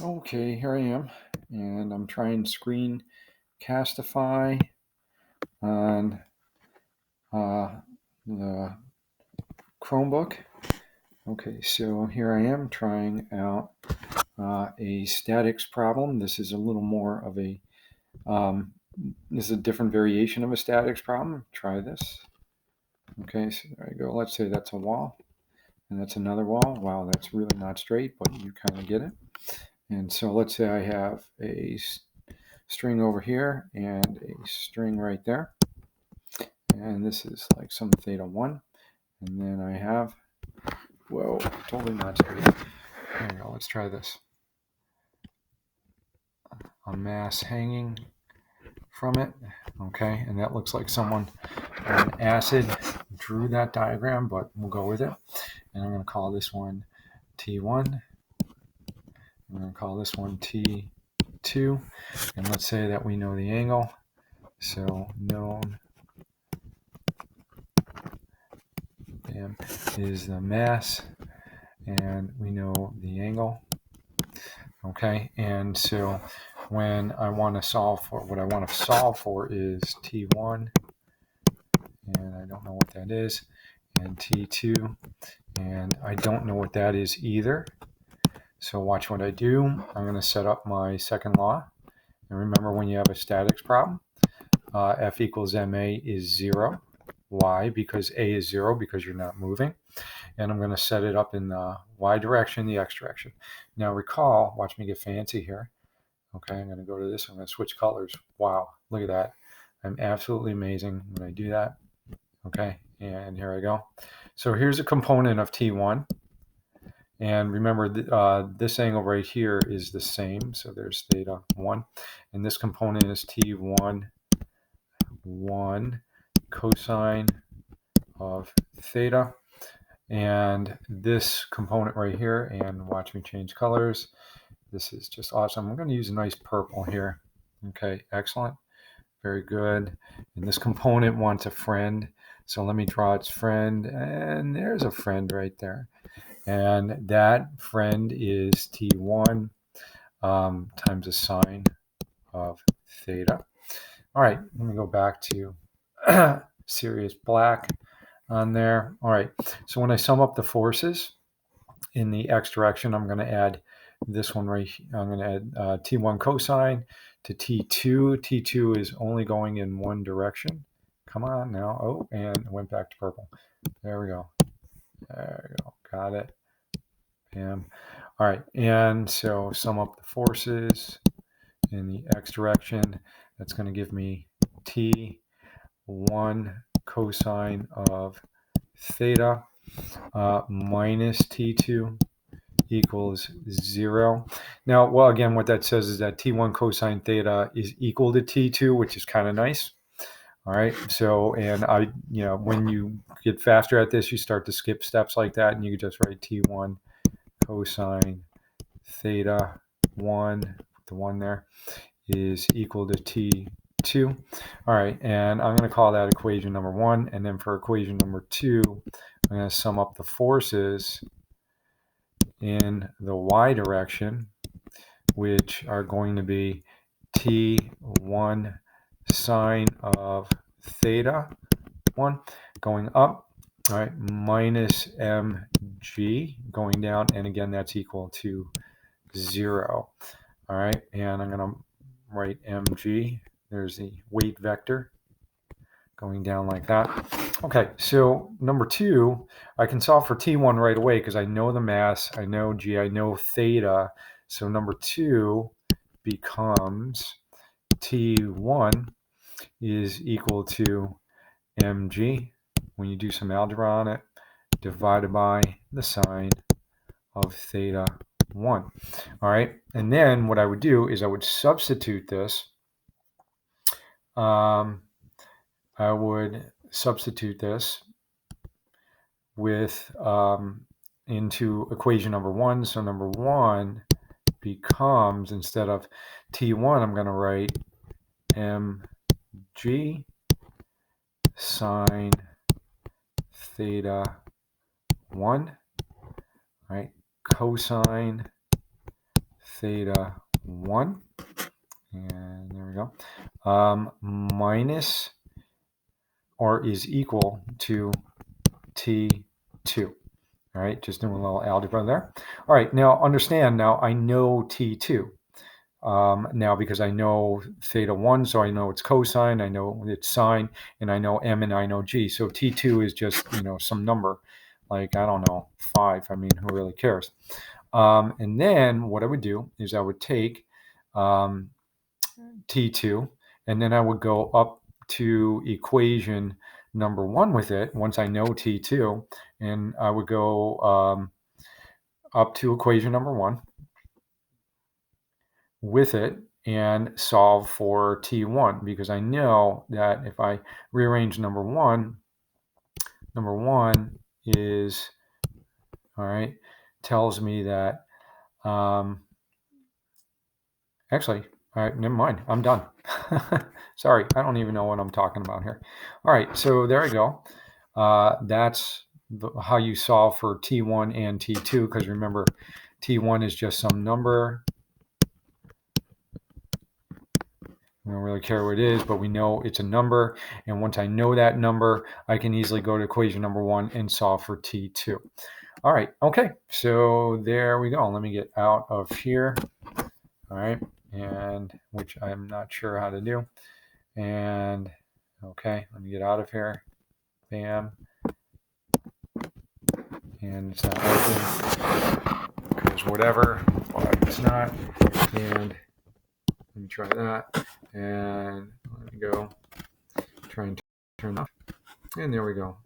Okay, here I am, and I'm trying Screencastify on the Chromebook. Okay, so here I am trying out a statics problem. This is a little more of this is a different variation of a statics problem. Try this. Okay, so there you go. Let's say that's a wall, and that's another wall. Wow, that's really not straight, but you kind of get it. And so let's say I have a string over here and a string right there. And this is like some theta 1. And then I have, whoa, totally not straight. There we go, let's try this. A mass hanging from it. Okay, and that looks like someone on acid drew that diagram, but we'll go with it. And I'm going to call this one T1. I'm going to call this one T2. And let's say that we know the angle. So known is the mass, and we know the angle. Okay, and so when I want to solve for, what I want to solve for is T1, and I don't know what that is, and T2, and I don't know what that is either. So watch what I do. I'm going to set up my second law. And remember, when you have a statics problem, F equals ma is 0. Why? Because a is 0, because you're not moving. And I'm going to set it up in the y direction, the x direction. Now recall, watch me get fancy here. Okay, I'm going to go to this. I'm going to switch colors. Wow, look at that. I'm absolutely amazing when I do that. Okay, and here I go. So here's a component of T1. And remember, this angle right here is the same. So there's theta 1. And this component is T1, 1 cosine of theta. And this component right here, and watch me change colors. This is just awesome. I'm going to use a nice purple here. Okay, excellent. Very good. And this component wants a friend. So let me draw its friend. And there's a friend right there. And that friend is T1 times the sine of theta. All right, let me go back to Sirius Black on there. All right, so when I sum up the forces in the x direction, I'm going to add this one right here. I'm going to add T1 cosine to T2. T2 is only going in one direction. Come on now. Oh, and it went back to purple. There we go. There we go. Got it. Bam. All right, and so sum up the forces in the x direction. That's going to give me T1 cosine of theta minus T2 equals 0. Now, well, again, what that says is that T1 cosine theta is equal to T2, which is kind of nice. All right. So, and when you get faster at this, you start to skip steps like that, and you can just write T1 cosine theta 1, the 1 there, is equal to T2. All right. And I'm going to call that equation number 1. And then for equation number 2, I'm going to sum up the forces in the y direction, which are going to be T1 sine of theta 1 going up, all right, minus mg going down, and again, that's equal to 0. All right, and I'm going to write mg. There's the weight vector going down like that. Okay, so number 2, I can solve for T1 right away because I know the mass, I know G, I know theta. So number 2 becomes T1 is equal to mg, when you do some algebra on it, divided by the sine of theta 1. All right, and then what I would do is I would substitute this. I would substitute this with into equation number 1. So number 1 becomes, instead of T1, I'm going to write mg sine theta 1, right, cosine theta 1, and there we go, minus or is equal to T2. All right, just doing a little algebra there. All right, now understand, now I know T2. Now because I know theta 1, so I know its cosine, I know its sine, and I know m and I know g. So T2 is just, some number, like, I don't know, 5. I mean, who really cares? And then what I would do is I would take T2, and then I would go up to equation number 1 with it once I know T2, and I would go up to equation number 1 with it and solve for T1, because I know that if I rearrange number 1 is, all right, tells me that, actually, all right, never mind, I'm done. Sorry, I don't even know what I'm talking about here. All right, so there we go. That's how you solve for T1 and T2, because remember, T1 is just some number. We don't really care what it is, but we know it's a number. And once I know that number, I can easily go to equation number 1 and solve for T2. All right, okay, so there we go. Let me get out of here. All right, and which I'm not sure how to do. And okay, let me get out of here. Bam. And it's not working because whatever, but it's not. And let me try that. And let me go try and turn off. And there we go.